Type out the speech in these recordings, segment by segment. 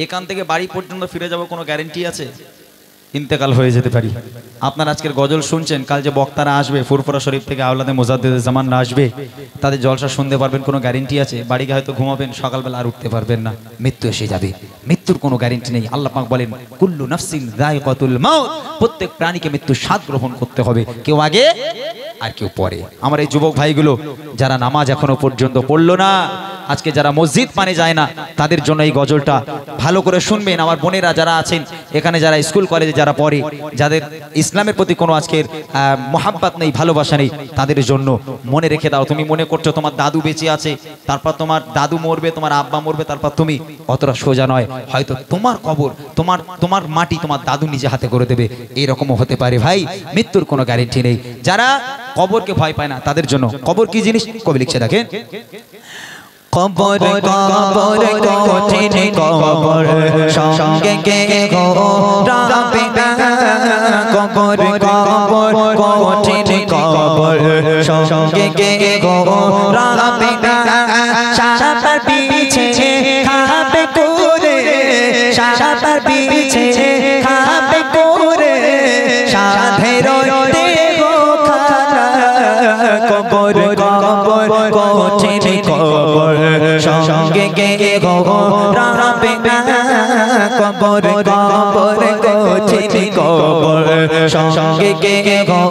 এখান থেকে বাড়ি পর্যন্ত ফিরে যাব কোনো গ্যারান্টি আছে? ইন্তেকাল হয়ে যেতে পারি। আপনারা আজকের গজল শুনছেন, কাল যে বক্তারা আসবে ফুরফুরা শরীফ থেকে আওলাদে মুজাদ্দিদে জামানরা আসবে, তাদের জলসা শুনতে পারবেন, কোনো গ্যারান্টি আছে? বাড়ি গিয়ে হয়তো ঘুমাবেন, সকালবেলা আর উঠতে পারবেন না, মৃত্যু এসে যাবে। মৃত্যুর কোনো গ্যারান্টি নেই। আল্লাহ পাক বলেন কুল্লু নাফসিন যায়কাতুল মাউত, প্রত্যেক প্রাণীকে মৃত্যুর স্বাদ গ্রহণ করতে হবে, কেউ আগে আর কেউ পরে। আমার এই যুবক ভাইগুলো যারা নামাজ এখনো পর্যন্ত পড়লো না, আজকে যারা মসজিদ পানে যায় না, তাদের জন্য এই গজলটা ভালো করে শুনবেন। আমার বোনেরা যারা আছেন এখানে, যারা স্কুল কলেজে যারা পড়ে, যাদের ইসলামের প্রতি কোনো আজকের মোহাব্বত নেই, ভালোবাসা নেই, তাদের জন্য মনে রেখে দাও। তুমি মনে করছো তোমার দাদু বেঁচে আছে, তারপর তোমার দাদু মরবে, তোমার আব্বা মরবে, তারপর তুমি, অতটা সোজা নয়। হয়তো তোমার কবর, তোমার মাটি তোমার দাদু নিজে হাতে করে দেবে, এইরকমও হতে পারে ভাই। মৃত্যুর কোনো গ্যারান্টি নেই। যারা কবরকে ভয় পায় না, তাদের জন্য কবর কি জিনিস কবি লিখছে দেখেন। কবর কবর কঠিন কবর সঙ্গে কে গো রাবে কবর কবর কঠিন কবর সঙ্গে কে গো রাবে সাপার পিছে খাবে করে, সাপার পিছে খাবে করে, সাধের দেহ খানা কবর কবর কঠিন কবর সঙ্গে গে গো রাবে কবর কবর কঠিন কবর সঙ্গে গে গো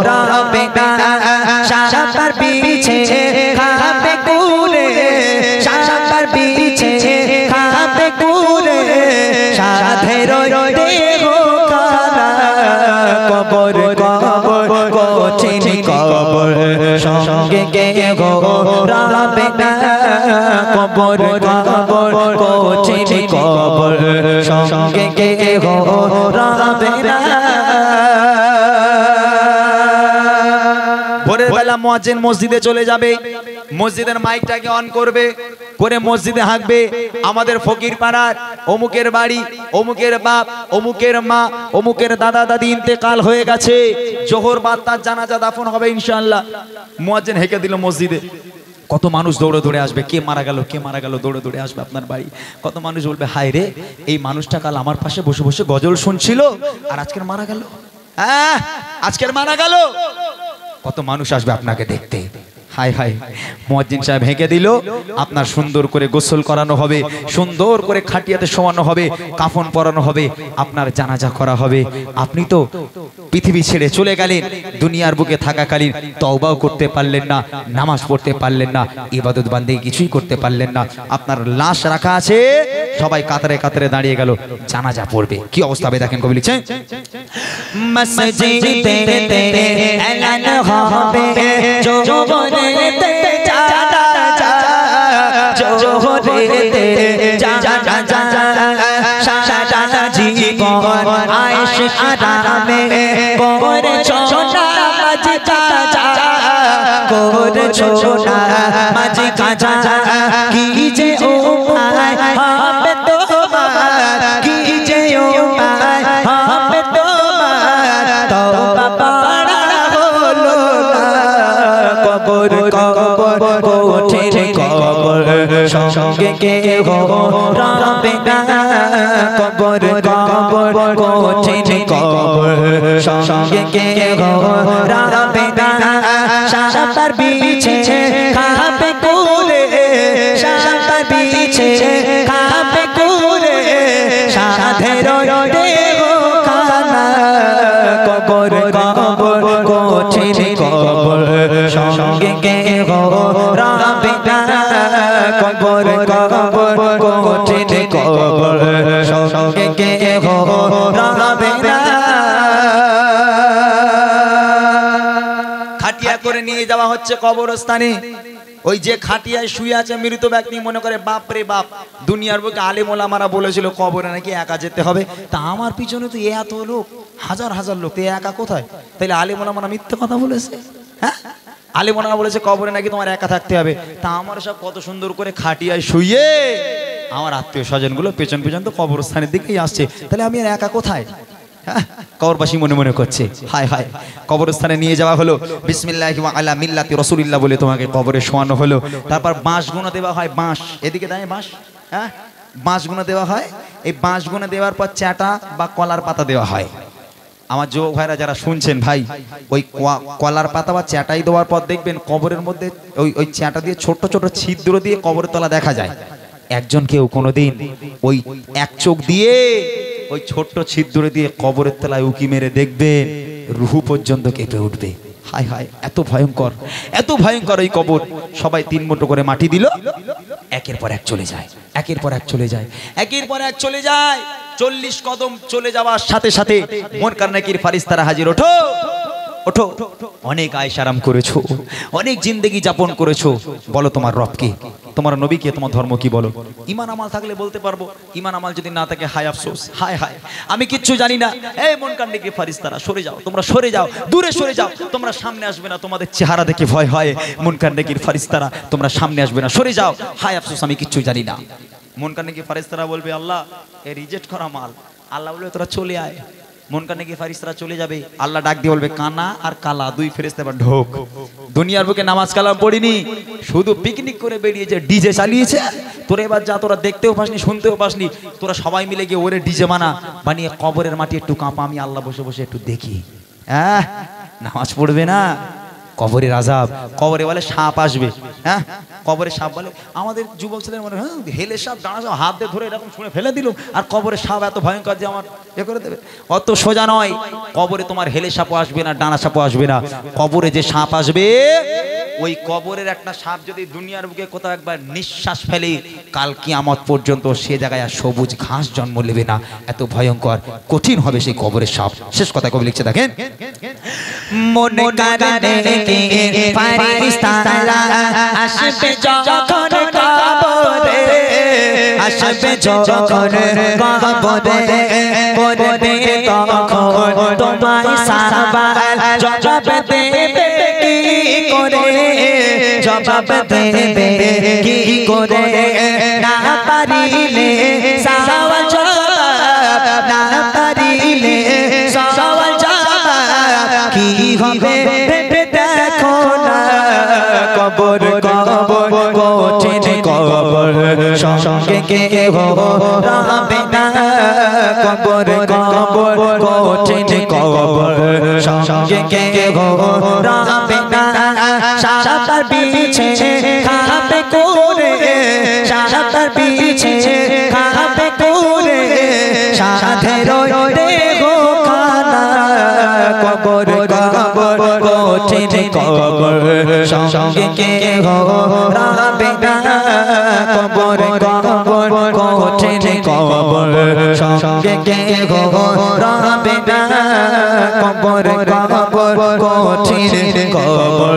রাবে সাপার পিছে খাবে করে, সাপার পিছে খাবে করে, সাধের দেহ খানা কবর কবর কঠিন কবর সঙ্গে গে গো রাবে কবর কবর কঠিন কবর সঙ্গে গে গো রাবে। ভোরের বেলা মুয়াজ্জিন মসজিদে চলে যাবে, মসজিদের মাইকটাকে অন করবে, করে মসজিদে হাঁকবে, আমাদের ফকির পাড়ার অমুকের বাড়ি, অমুকের বাপ, অমুকের মা, অমুকের দাদা দাদি ইন্তেকাল হয়ে গেছে, জোহর বাদ তার জানাজা দাফন হবে ইনশাআল্লাহ। মুয়াজ্জিন হেঁকে দিল মসজিদে, কত মানুষ দৌড়ে দৌড়ে আসবে, কে মারা গেল, কে মারা গেল, দৌড়ে দৌড়ে আসবে আপনার বাড়ি। কত মানুষ বলবে হায় রে, এই মানুষটা কাল আমার পাশে বসে বসে গজল শুনছিল আর আজকের মারা গেল, হ্যাঁ আজকের মারা গেল। কত মানুষ আসবে আপনাকে দেখতে। হায় হায়, মুয়াজ্জিন সাহেব হেঁকে দিল, আপনার সুন্দর করে গোসল করানো হবে, সুন্দর করে খাটিয়াতে শোয়ানো হবে, কাফন পরানো হবে, আপনার জানাজা করা হবে। আপনি তো পৃথিবী ছেড়ে চলে গেলেন, দুনিয়ার বুকে থাকাকালীন তওবাও করতে পারলেন না, নামাজ পড়তে পারলেন না, ইবাদত বান্দেগি কিছুই করতে পারলেন না। আপনার লাশ রাখা আছে, সবাই কাতারে কাতারে দাঁড়িয়ে গেল, জানাজা পড়বে। কি অবস্থা হবে দেখেন, কবি লিখছেন মসজিদে এলান হবে জোহরেতে জানাজা, জোহরেতে জানাজা, সারা জীবন আয়েশ আরামে করেছো নামাজ কাজা, করেছো নামাজ কাজা, কি যে উপায় হবে তোমার, কি যে উপায় হবে তোমার, তওবা পড়া হলো না। কবর কবর কঠিন কবর সঙ্গে কে গো রাবে কবর কবর কঠিন কবর সঙ্গে কে গো রাবে সাপার পিছে খাবে করে, সাপার পিছে খাবে করে, সাধের দেহ খানা কবর কবর কঠিন কবর সঙ্গে কে গো রাবে কবর কবর কঠিন কবর সঙ্গে কে গো রাবে। খাটিয়া করে নিয়ে যাওয়া হচ্ছে কবরস্থানে। ওই যে খাটিয়ায় শুয়ে আছে মৃত ব্যক্তি, মনে করে বাপ রে বাপ, দুনিয়ার বুকে আলেম ওলামারা বলেছিল কবরে নাকি একা যেতে হবে, তা আমার পিছনে তো এত লোক, হাজার হাজার লোক, একা কোথায়? তাইলে আলেম ওলামারা মিথ্যে কথা বলেছে? হ্যাঁ, আলেম ওলামা বলেছে কবরে নাকি তোমার একা থাকতে হবে, তা আমার সব কত সুন্দর করে খাটিয়ায় শুয়ে আমার আত্মীয় স্বজনগুলো পেছন পেছন তো কবরস্থানের দিকেই আসছে, তাহলে আমি আর একা কোথায়? কবরবাসী মনে মনে করছে হায় হায় কবরস্থানে নিয়ে যাওয়া হলো বিসমিল্লাহি ওয়া আলা মিল্লাতি রাসূলিল্লাহ বলে তোমাকে কবরে শোয়ানো হলো। তারপর বাঁশ গুনা দেওয়া হয়, বাঁশ এদিকে দাঁড়িয়ে বাঁশ, হ্যাঁ বাঁশগুনা দেওয়া হয়, এই বাঁশগুনা দেওয়ার পর চাটা বা কলার পাতা দেওয়া হয়। আমার যুবক ভাইরা যারা শুনছেন ভাই, ওই কলার পাতা বা চ্যাটাই দেওয়ার পর দেখবেন কবরের মধ্যে ওই চ্যাটা দিয়ে ছোট ছোট ছিদ্র দিয়ে কবরের তলা দেখা যায়। একজন কেউ কোনোদিন ওই এক চোখ দিয়ে ওই ছোট্ট ছিদ্র দিয়ে কবরের তলায় উকি মেরে দেখবেন, রুহু পর্যন্ত কেঁপে উঠবে। হায় হায়, এত ভয়ঙ্কর, এত ভয়ঙ্কর ওই কবর। সবাই 3 মুঠো করে মাটি দিল, একের পর এক চলে যায়, একের পর এক চলে যায়, একের পর এক চলে যায়। 40 কদম চলে যাওয়ার সাথে সাথে মুনকার নাকির ফারিস্তারা হাজির। ওঠো ওঠো, অনেক আয়েশ আরাম করেছো, অনেক জিন্দেগি যাপন করেছো, বলো তোমার রব কে, তোমার নবী কে, তোমার ধর্ম কি বলো। ঈমান আমাল থাকলে বলতে পারবো, ঈমান আমাল যদি না থাকে হায় আফসোস, হায় হায় আমি কিচ্ছু জানি না। এই মুনকার নাকির ফারিস্তারা সরে যাও, তোমরা সরে যাও, দূরে সরে যাও, তোমরা সামনে আসবে না, তোমাদের চেহারা দেখে ভয় হয়। মুনকার নাকির ফারিস্তারা তোমরা সামনে আসবে না, সরে যাও, হায় আফসোস আমি কিচ্ছু জানি না। মুনকার নাকির ফারিস্তারা বলবে আল্লাহ এ রিজেক্ট করা মাল। আল্লাহ বলবে তোরা চলে আয়। মুনকার নাকির ফারিস্তারা চলে যাবে, আল্লাহ ডাক দিয়ে বলবে কানা আর কালা 2 ফেরেশতা এবার ঢোক। দুনিয়ার বুকে নামাজ কালাম পড়িনি, শুধু পিকনিক করে বেরিয়েছে, ডিজে চালিয়েছে। তোরা এবার যা, তোরা দেখতেও পাসনি, শুনতেও পাসনি, তোরা সবাই মিলে গিয়ে ওরে ডিজে বানিয়ে কবরের মাটি একটু কাঁপা, আমি আল্লাহ বসে বসে একটু দেখি। নামাজ পড়বে না, কবরের আযাব। কবরে বলে সাপ আসবে, হ্যাঁ কবরে সাপ বলে। আমাদের যুবক ছেলের মনে হয় হেলে সাপ, ডানা সাপ, হাত দিয়ে ধরে এরকম শুনে ফেলে দিল, আর কবরে সাপ এত ভয়ঙ্কর যে আমার এ করে দেবে। অত সোজা নয়, কবরে তোমার হেলে সাপও আসবে না, ডানা সাপও আসবে না। কবরে যে সাপ আসবে, ওই কবরের একটা সাপ যদি দুনিয়ার বুকে কোথাও একবার নিঃশ্বাস ফেলে, কাল কিয়ামত পর্যন্ত সে জায়গায় আর সবুজ ঘাস জন্ম নেবে না। এত ভয়ঙ্কর কঠিন হবে সেই কবরের সাপ। শেষ কথা কবি লিখছে দেখেন, মনে কারণে ফারিস্তারা আসবে যখন কবরে, আসবে যখন কবরে, করবে তখন তোমায় সাবাল, জবাব দেবে কি করে, জবাব দেবে কি করে, না পারিলে সওয়াল জবাব, না পারিলে সওয়াল জবাব কি হবে দেখো না। কবর কবর কঠিন কবর, সঙ্গে কেহ রবে না। কবর কবর কঠিন কবর, সঙ্গে কেহ রবে না। সাতার বিছে খাবে করে, সাতার বিছে খাবে করে, সাধের দেহ খানা। কবর কবর কঠিন কবর, সঙ্গে কেহ রবে না। কবর কবর কঠিন কবর, সঙ্গে কেহ রবে না। কবর কবর কঠিন কবর,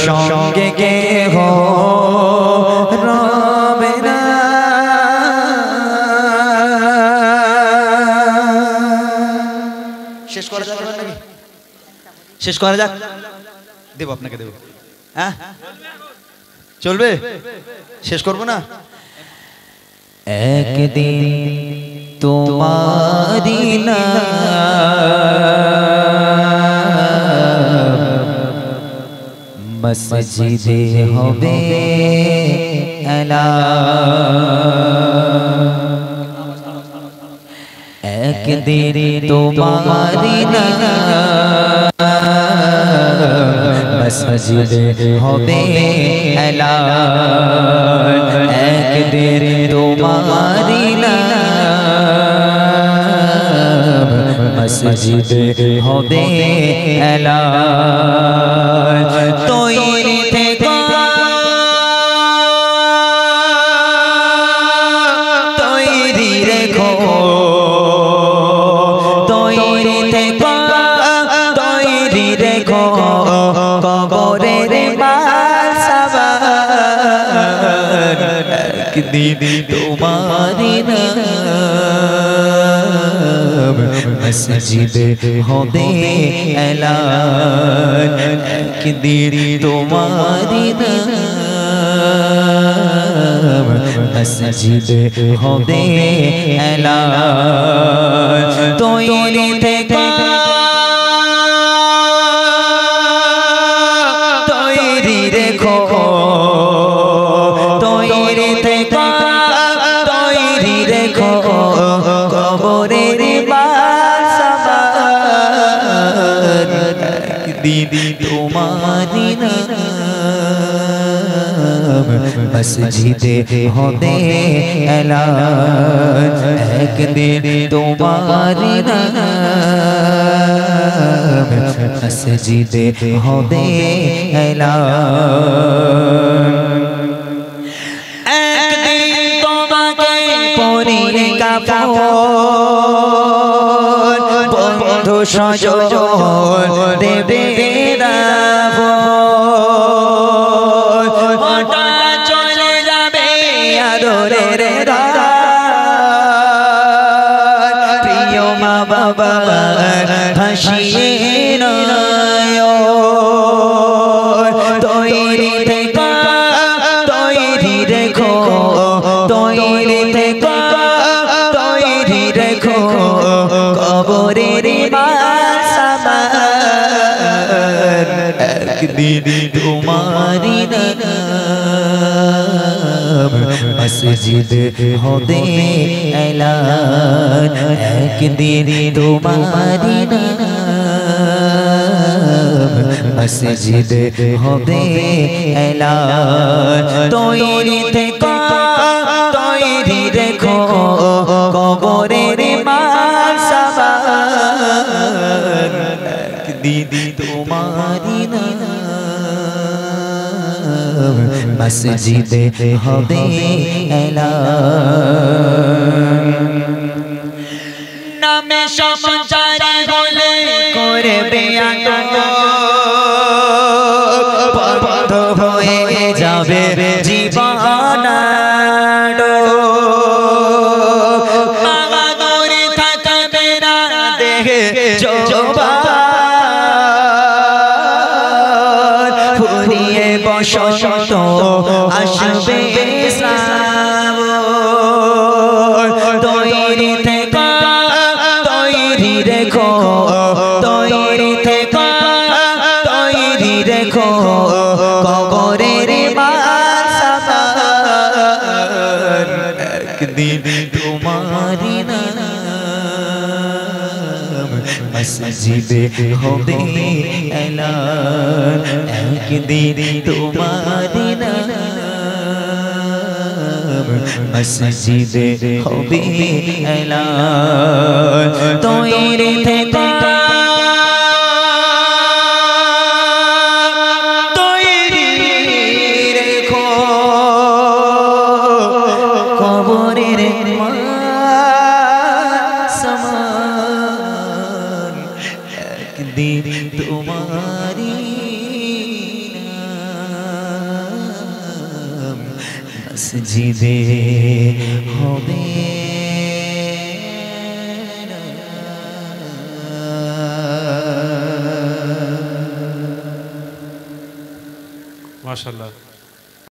সঙ্গে কেহ রবে না। শেষ করা যাবে নাকি? শেষ করা যাক, দেব আপনাকে, দেব। হ্যাঁ চলবে, শেষ করবো না? একদিন তোমারি নাম মসজিদে হবে এলান। একদিন তোমারি নাম মসজিদে হবে এলান। একদিন তোমারি নাম মসজিদে হবে এলান। তৈরি থেকো, তৈরি রেখো, তৈরি থেকো, তৈরি রেখো, কবরের মাল সাবান। একদিন তোমারি নাম মসজিদে হবে এলান। একদিন তোমারি নাম মসজিদে হবে এলান। তৈরি থেকো, তৈরি রেখো, তৈরি থেকো, একদিন তোমারি নাম মসজিদে হবে এলান একদিন তোমারি নাম মসজিদে হবে এলান একদিন তোমাকে পরিয়ে কাফন বন্ধু সজন দেবে দাফন হঠাৎ চলে যাবে আদরের প্রিয় মা বাবা হাসিয়ে তৈরি থেকে তৈরি রেখো তৈরি থেকে তৈরি রেখো কবরের একদিন তোমারি নাম মসজিদে হবে এলান একদিন তোমারি নাম মসজিদে হবে এলান তৈরি থেকে তৈরি রেখো কবরের মাল সামান একদিন তোমারি নাম মসজিদে হবে এলান নামে সঞ্চারী হলে করবে বন্ধ হয়ে যাবে জীবন মামাগুরি থাকবে না দেখে ফুরিয়ে বসন্ত আসবে তৈরি থেকে তৈরি রেখো তৈরি থেকে তৈরি রেখো কবরের একদিন তোমারি নাম মসজিদে হবে এলান একদিন তোমারি নাম মসজিদে হবে এলান তৈরি থেকে তৈরি রেখো কবরের সমান একদিন তোমারি নাম মসজিদে হবে মাশাআল্লাহ।